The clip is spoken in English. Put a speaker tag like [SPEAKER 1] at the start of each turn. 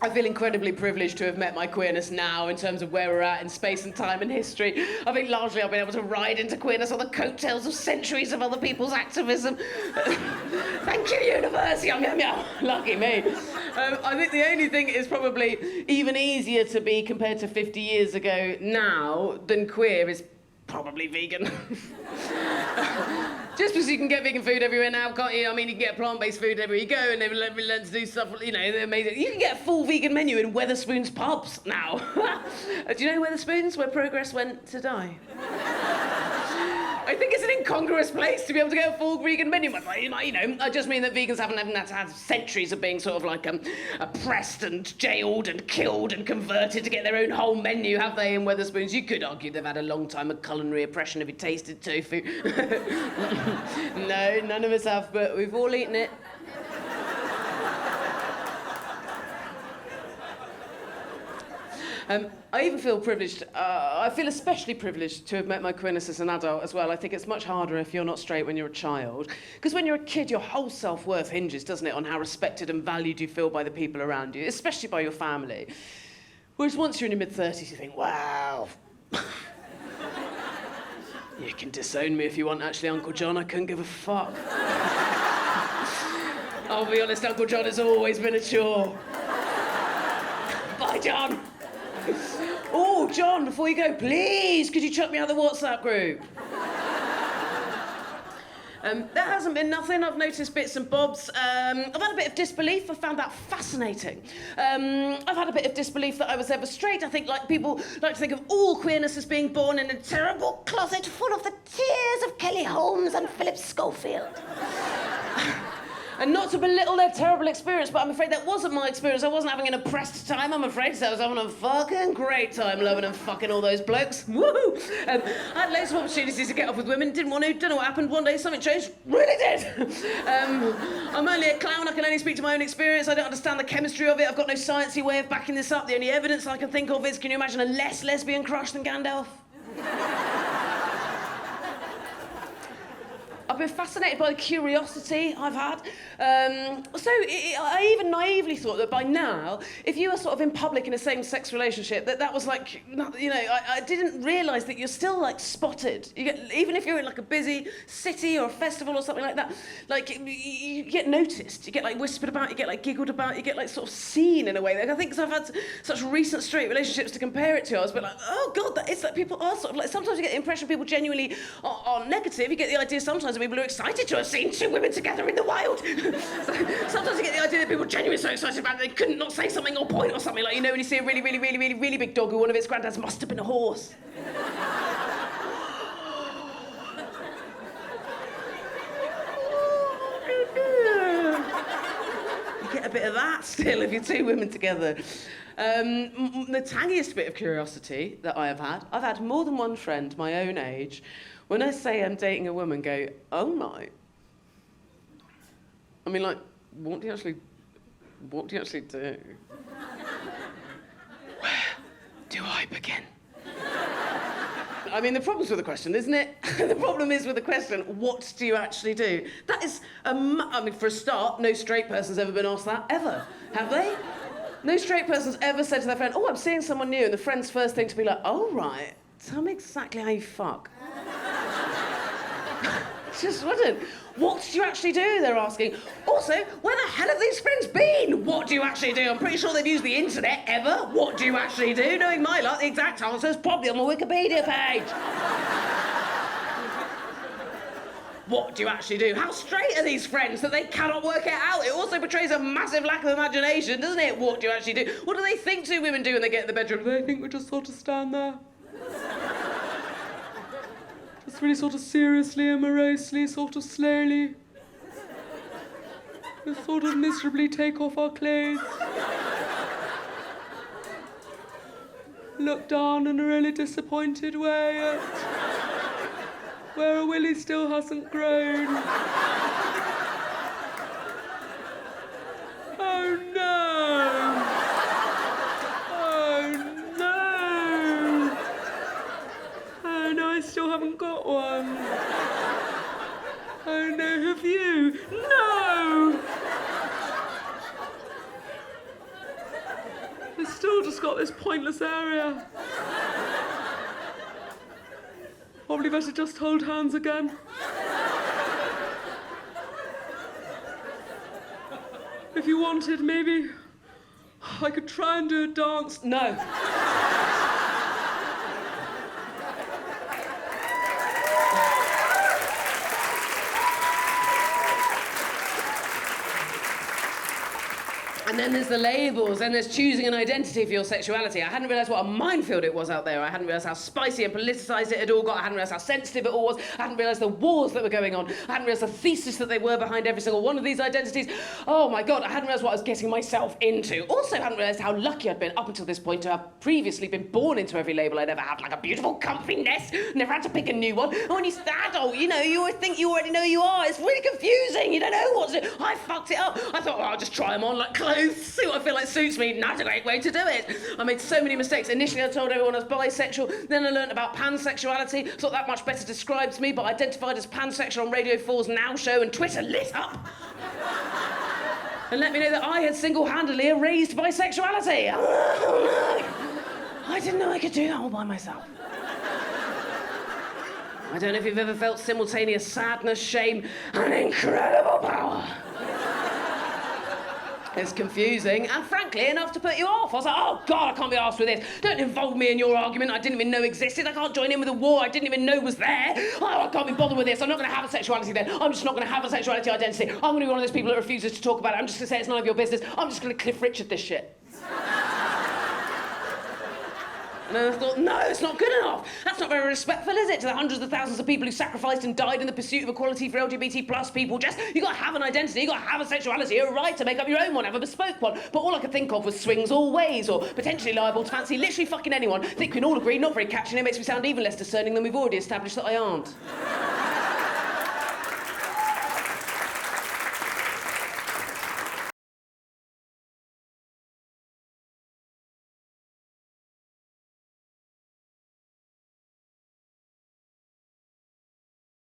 [SPEAKER 1] I feel incredibly privileged to have met my queerness now in terms of where we're at in space and time and history. I think largely I've been able to ride into queerness on the coattails of centuries of other people's activism. Thank you, universe, yum, yum, yum. Lucky me. I think the only thing is probably even easier to be compared to 50 years ago now than queer is probably vegan. Just because you can get vegan food everywhere now, can't you? I mean, you can get plant-based food everywhere you go, and they've learned to do stuff, you know, they're amazing. You can get a full vegan menu in Wetherspoon's pubs now. Do you know Wetherspoon's, where progress went to die? I think it's an incongruous place to be able to get a full vegan menu. You know, I just mean that vegans haven't had to have centuries of being sort of like oppressed and jailed and killed and converted to get their own whole menu, have they, in Wetherspoons? You could argue they've had a long time of culinary oppression if you tasted tofu. No, none of us have, but we've all eaten it. I even feel privileged, I feel especially privileged to have met my queerness as an adult as well. I think it's much harder if you're not straight when you're a child. Because when you're a kid, your whole self-worth hinges, doesn't it, on how respected and valued you feel by the people around you, especially by your family. Whereas once you're in your mid-30s, you think, wow. You can disown me if you want, actually, Uncle John, I couldn't give a fuck. I'll be honest, Uncle John has always been a chore. Bye, John. Oh, John, before you go, please, could you chuck me out of the WhatsApp group? There hasn't been nothing. I've noticed bits and bobs. I've had a bit of disbelief. I found that fascinating. I've had a bit of disbelief that I was ever straight. I think people like to think of all queerness as being born in a terrible closet full of the tears of Kelly Holmes and Philip Schofield. And not to belittle their terrible experience, but I'm afraid that wasn't my experience. I wasn't having an oppressed time, I'm afraid, so I was having a fucking great time loving and fucking all those blokes. Woohoo! I had loads of opportunities to get off with women, didn't want to, don't know what happened. One day something changed, really did. I'm only a clown, I can only speak to my own experience. I don't understand the chemistry of it. I've got no sciencey way of backing this up. The only evidence I can think of is, can you imagine a less lesbian crush than Gandalf? I've been fascinated by the curiosity I've had. I even naively thought that by now, if you were sort of in public in a same-sex relationship, that was like, you know, I didn't realise that you're still, like, spotted. Even if you're in, like, a busy city or a festival or something like that, like, you get noticed. You get, like, whispered about, you get, like, giggled about, you get, like, sort of seen in a way. Like, I think because I've had such recent straight relationships to compare it to, I was a bit like, oh, God, it's like people are sort of, like, sometimes you get the impression people genuinely are negative. You get the idea sometimes that people are excited to have seen two women together in the wild. Sometimes you get the idea that people are genuinely so excited about it they couldn't not say something or point or something, like, you know, when you see a really, really, really, really, really big dog who one of its granddads must have been a horse. You get a bit of that still if you're two women together. The tangiest bit of curiosity that I have had, I've had more than one friend my own age, when I say I'm dating a woman, go, oh my. I mean, like, what do you actually do? Where do I begin? I mean, the problem's with the question, isn't it? The problem is with the question, what do you actually do? That is, I mean, for a start, no straight person's ever been asked that, ever, have they? No straight person's ever said to their friend, oh, I'm seeing someone new, and the friend's first thing to be like, oh, right, tell me exactly how you fuck. Just wouldn't. What do you actually do, they're asking. Also, where the hell have these friends been? What do you actually do? I'm pretty sure they've used the internet ever. What do you actually do? Knowing my luck, the exact answer is probably on the Wikipedia page. What do you actually do? How straight are these friends that they cannot work it out? It also betrays a massive lack of imagination, doesn't it? What do you actually do? What do they think two women do when they get in the bedroom? They think we just sort of stand there. Just really sort of seriously and morosely, sort of slowly. Just sort of miserably take off our clothes. Look down in a really disappointed way at where a willy still hasn't grown. Oh no! I still haven't got one. Oh no, have you? No! It's still just got this pointless area. Probably better just hold hands again. If you wanted, maybe I could try and do a dance. No. And then there's the labels, and there's choosing an identity for your sexuality. I hadn't realised what a minefield it was out there. I hadn't realised how spicy and politicised it had all got. I hadn't realised how sensitive it all was. I hadn't realised the wars that were going on. I hadn't realised the thesis that they were behind every single one of these identities. Oh my God, I hadn't realised what I was getting myself into. Also hadn't realised how lucky I'd been up until this point to have previously been born into every label I'd ever had, like a beautiful comfy nest, never had to pick a new one. And when you're adult, you know, you always think you already know who you are. It's really confusing. You don't know what's it. I fucked it up. I thought, well, I'll just try them on like clothes. See what I feel like suits me. That's a great way to do it. I made so many mistakes. Initially, I told everyone I was bisexual. Then I learned about pansexuality. Thought that much better describes me, but identified as pansexual on Radio 4's Now show, and Twitter lit up. And let me know that I had single-handedly erased bisexuality. I didn't know I could do that all by myself. I don't know if you've ever felt simultaneous sadness, shame, and incredible power. It's confusing, and frankly, enough to put you off. I was like, oh God, I can't be arsed with this. Don't involve me in your argument I didn't even know existed. I can't join in with a war I didn't even know was there. Oh, I can't be bothered with this. I'm not going to have a sexuality then. I'm just not going to have a sexuality identity. I'm going to be one of those people that refuses to talk about it. I'm just going to say it's none of your business. I'm just going to Cliff Richard this shit. And then I thought, no, it's not good enough. That's not very respectful, is it? To the hundreds of thousands of people who sacrificed and died in the pursuit of equality for LGBT plus people. Jess, you got to have an identity, you got to have a sexuality, you're right to make up your own one, have a bespoke one. But all I could think of was swings all ways, or potentially liable to fancy literally fucking anyone. I think we can all agree, not very catchy, and it makes me sound even less discerning than we've already established that I aren't.